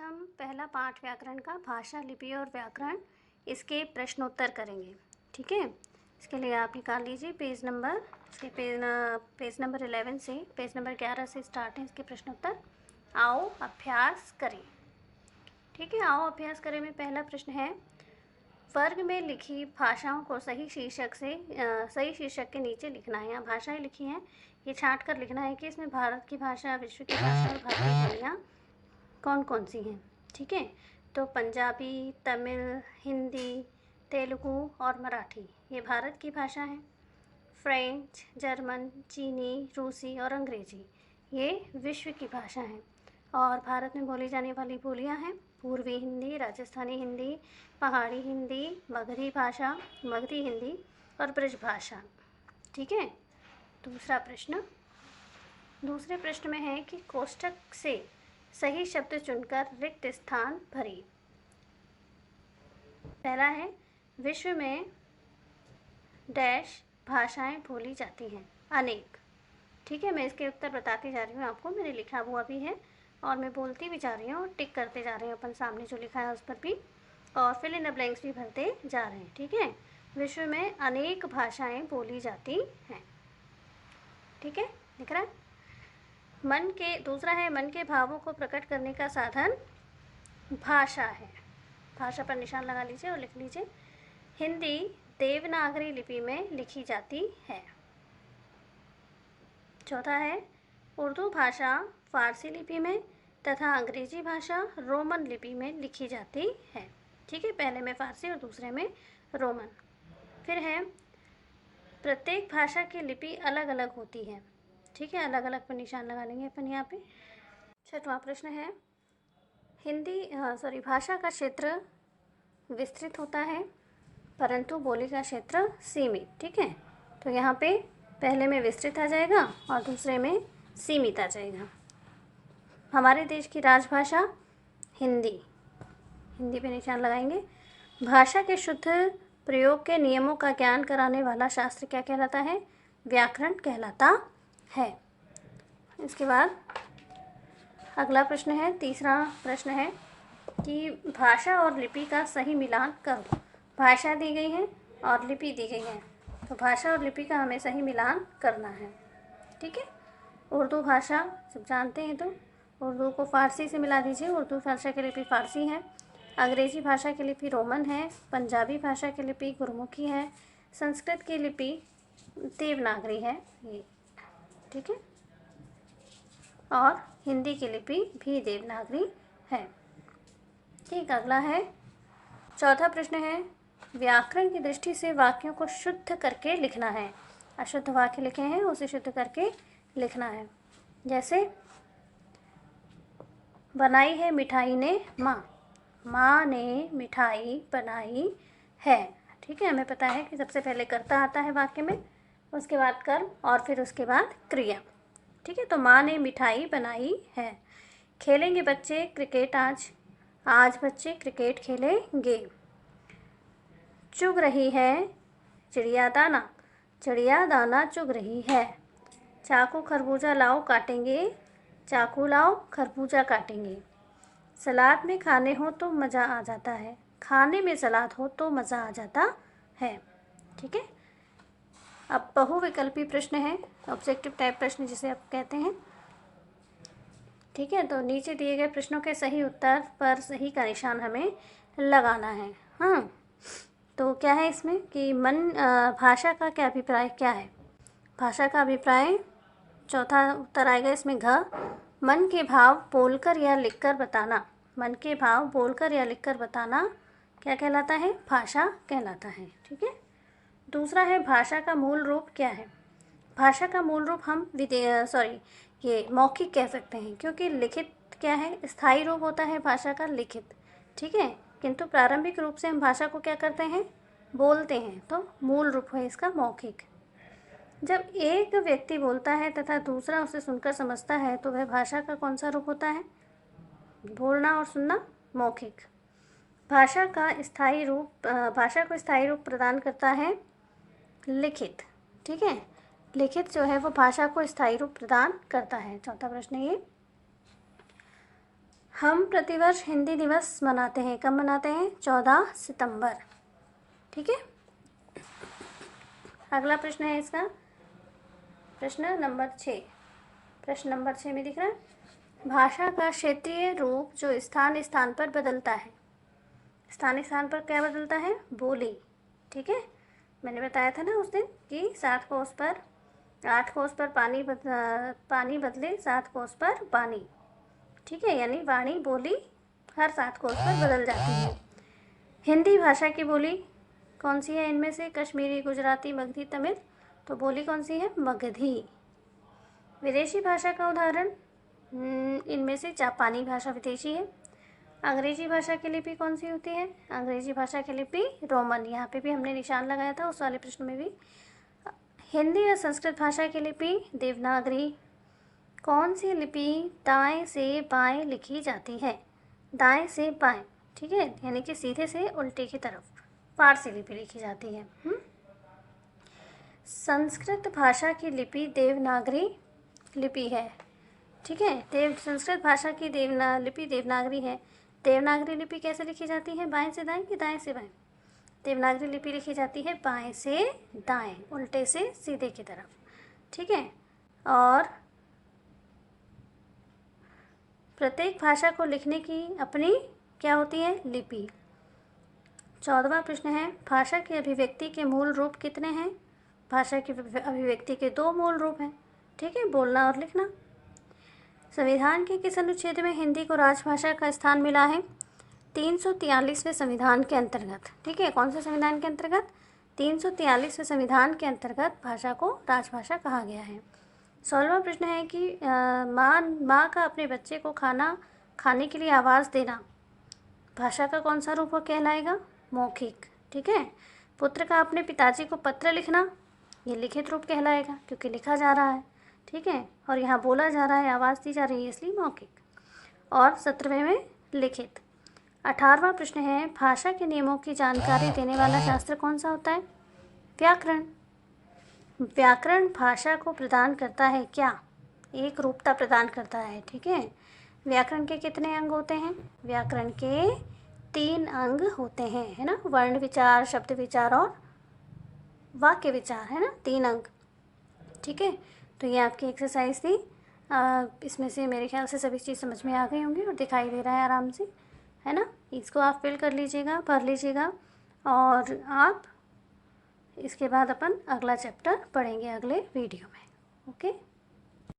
हम पहला पाठ व्याकरण का भाषा, लिपि और व्याकरण इसके प्रश्नोत्तर करेंगे। ठीक है, इसके लिए आप निकाल लीजिए पेज नंबर 11 से पेज नंबर 11 से स्टार्ट है इसके प्रश्नोत्तर। आओ अभ्यास करें। ठीक है, आओ अभ्यास करें में पहला प्रश्न है, वर्ग में लिखी भाषाओं को सही शीर्षक के नीचे लिखना है। यहाँ भाषाएं लिखी हैं, ये छांट कर लिखना है कि इसमें भारत की भाषा, विश्व की भाषा और भारतीय बोलियाँ कौन कौन सी हैं। ठीक है, तो पंजाबी, तमिल, हिंदी, तेलुगु और मराठी ये भारत की भाषा हैं। फ्रेंच, जर्मन, चीनी, रूसी और अंग्रेजी ये विश्व की भाषा हैं। और भारत में बोली जाने वाली बोलियां हैं पूर्वी हिंदी, राजस्थानी हिंदी, पहाड़ी हिंदी, मगधी हिंदी और ब्रज भाषा। ठीक है, दूसरे प्रश्न में है कि कोष्ठक से सही शब्द चुनकर रिक्त स्थान भरें। पहला है, विश्व में डैश भाषाएं बोली जाती हैं, अनेक। ठीक है, मैं इसके उत्तर बताती जा रही हूँ आपको, मैंने लिखा हुआ भी है और मैं बोलती भी जा रही हूँ और टिक करते जा रहे हैं अपन सामने जो लिखा है उस पर भी, और फिल इन द ब्लैंक्स भी भरते जा रहे हैं। ठीक है, विश्व में अनेक भाषाएं बोली जाती हैं। ठीक है, लिख रहा है। दूसरा है, मन के भावों को प्रकट करने का साधन भाषा है। भाषा पर निशान लगा लीजिए और लिख लीजिए, हिंदी देवनागरी लिपि में लिखी जाती है। चौथा है, उर्दू भाषा फारसी लिपि में तथा अंग्रेजी भाषा रोमन लिपि में लिखी जाती है। ठीक है, पहले में फारसी और दूसरे में रोमन। फिर है, प्रत्येक भाषा की लिपि अलग अलग होती है। ठीक है, अलग अलग पर निशान लगा लेंगे अपन यहाँ पे। छठवां प्रश्न है, भाषा का क्षेत्र विस्तृत होता है परंतु बोली का क्षेत्र सीमित। ठीक है, तो यहाँ पे पहले में विस्तृत आ जाएगा और दूसरे में सीमित आ जाएगा। हमारे देश की राजभाषा हिंदी पे निशान लगाएंगे। भाषा के शुद्ध प्रयोग के नियमों का ज्ञान कराने वाला शास्त्र क्या कहलाता है? व्याकरण कहलाता है। इसके बाद अगला प्रश्न है, तीसरा प्रश्न है कि भाषा और लिपि का सही मिलान करो। भाषा दी गई है और लिपि दी गई है, तो भाषा और लिपि का हमें सही मिलान करना है। ठीक है, उर्दू भाषा सब जानते हैं, तो उर्दू को फारसी से मिला दीजिए। उर्दू भाषा की लिपि फारसी है, अंग्रेजी भाषा की लिपि रोमन है, पंजाबी भाषा की लिपि गुरमुखी है, संस्कृत की लिपि देवनागरी है ये। ठीक है, और हिंदी की लिपि भी देवनागरी है। ठीक, अगला है, चौथा प्रश्न है, व्याकरण की दृष्टि से वाक्यों को शुद्ध करके लिखना है। अशुद्ध वाक्य लिखे हैं उसे शुद्ध करके लिखना है। जैसे बनाई है मिठाई ने माँ ने मिठाई बनाई है। ठीक है, हमें पता है कि सबसे पहले कर्ता आता है वाक्य में, उसके बाद कर्म और फिर उसके बाद क्रिया। ठीक है, तो माँ ने मिठाई बनाई है। खेलेंगे बच्चे क्रिकेट आज बच्चे क्रिकेट खेलेंगे। चुग रही है चिड़िया दाना चुग रही है। चाकू खरबूजा लाओ काटेंगे, चाकू लाओ खरबूजा काटेंगे। सलाद में खाने हो तो मज़ा आ जाता है, खाने में सलाद हो तो मज़ा आ जाता है। ठीक है, अब बहुविकल्पी प्रश्न है, ऑब्जेक्टिव टाइप प्रश्न जिसे आप कहते हैं। ठीक है, तो नीचे दिए गए प्रश्नों के सही उत्तर पर सही का निशान हमें लगाना है। हाँ, तो क्या है इसमें कि भाषा का क्या अभिप्राय क्या है? भाषा का अभिप्राय, चौथा उत्तर आएगा इसमें घ, मन के भाव बोलकर या लिखकर बताना। मन के भाव बोलकर या लिखकर बताना क्या कहलाता है? भाषा कहलाता है। ठीक है, दूसरा है, भाषा का मूल रूप क्या है? भाषा का मूल रूप हम ये मौखिक कह सकते हैं, क्योंकि लिखित क्या है? स्थायी रूप होता है भाषा का लिखित। ठीक है, किंतु प्रारंभिक रूप से हम भाषा को क्या करते हैं? बोलते हैं, तो मूल रूप है इसका मौखिक। जब एक व्यक्ति बोलता है तथा दूसरा उसे सुनकर समझता है तो वह भाषा का कौन सा रूप होता है? बोलना और सुनना, मौखिक। भाषा को स्थायी रूप प्रदान करता है लिखित। ठीक है, लिखित जो है वो भाषा को स्थायी रूप प्रदान करता है। चौथा प्रश्न ये, हम प्रतिवर्ष हिंदी दिवस मनाते हैं। कब मनाते हैं? 14 सितंबर। ठीक है। अगला प्रश्न है इसका प्रश्न नंबर 6। प्रश्न नंबर 6 में दिख रहा है, भाषा का क्षेत्रीय रूप जो स्थान स्थान पर बदलता है। स्थान स्थान पर क्या बदलता है? बोली। ठीक है, मैंने बताया था ना उस दिन कि 8 कोस पर पानी बदले 7 कोस पर पानी। ठीक है, यानी वाणी बोली हर 7 कोस पर बदल जाती है। हिंदी भाषा की बोली कौन सी है इनमें से? कश्मीरी, गुजराती, मगधी, तमिल। तो बोली कौन सी है? मगधी। विदेशी भाषा का उदाहरण इनमें से जापानी भाषा विदेशी है। अंग्रेजी भाषा की लिपि कौन सी होती है? अंग्रेजी भाषा की लिपि रोमन। यहाँ पे भी हमने निशान लगाया था उस वाले प्रश्न में भी। हिंदी और संस्कृत भाषा की लिपि देवनागरी। कौन सी लिपि दाएं से बाएं लिखी जाती है? दाएं से बाएं। ठीक है, यानी कि सीधे से उल्टे की तरफ फारसी लिपि लिखी जाती है। संस्कृत भाषा की लिपि देवनागरी लिपि है। ठीक है, संस्कृत भाषा की लिपि देवनागरी है। देवनागरी लिपि कैसे लिखी जाती है? बाएं से दाएं कि दाएं से बाएं? देवनागरी लिपि लिखी जाती है बाएं से दाएं, उल्टे से सीधे की तरफ। ठीक है, और प्रत्येक भाषा को लिखने की अपनी क्या होती है? लिपि। 14वां प्रश्न है, भाषा की अभिव्यक्ति के मूल रूप कितने हैं? भाषा की अभिव्यक्ति के 2 मूल रूप हैं। ठीक है, बोलना और लिखना। संविधान के किस अनुच्छेद में हिंदी को राजभाषा का स्थान मिला है? 343वें संविधान के अंतर्गत। ठीक है, कौन से संविधान के अंतर्गत? 343वें संविधान के अंतर्गत भाषा को राजभाषा कहा गया है। 16वां प्रश्न है कि माँ का अपने बच्चे को खाना खाने के लिए आवाज़ देना भाषा का कौन सा रूप कहलाएगा? मौखिक। ठीक है, पुत्र का अपने पिताजी को पत्र लिखना ये लिखित रूप कहलाएगा क्योंकि लिखा जा रहा है। ठीक है, और यहाँ बोला जा रहा है, आवाज़ दी जा रही है, इसलिए मौखिक। और 17वें में लिखित। 18वां प्रश्न है, भाषा के नियमों की जानकारी देने वाला शास्त्र कौन सा होता है? व्याकरण। व्याकरण भाषा को प्रदान करता है क्या? एक रूपता प्रदान करता है। ठीक है, व्याकरण के कितने अंग होते हैं? व्याकरण के 3 अंग होते हैं, है ना। वर्ण विचार, शब्द विचार और वाक्य विचार, है ना, 3 अंग। ठीक है, तो ये आपकी एक्सरसाइज थी। इसमें से मेरे ख्याल से सभी चीज़ समझ में आ गई होंगी और दिखाई दे रहा है आराम से, है ना। इसको आप फिल कर लीजिएगा, भर लीजिएगा, और आप इसके बाद अपन अगला चैप्टर पढ़ेंगे अगले वीडियो में। ओके।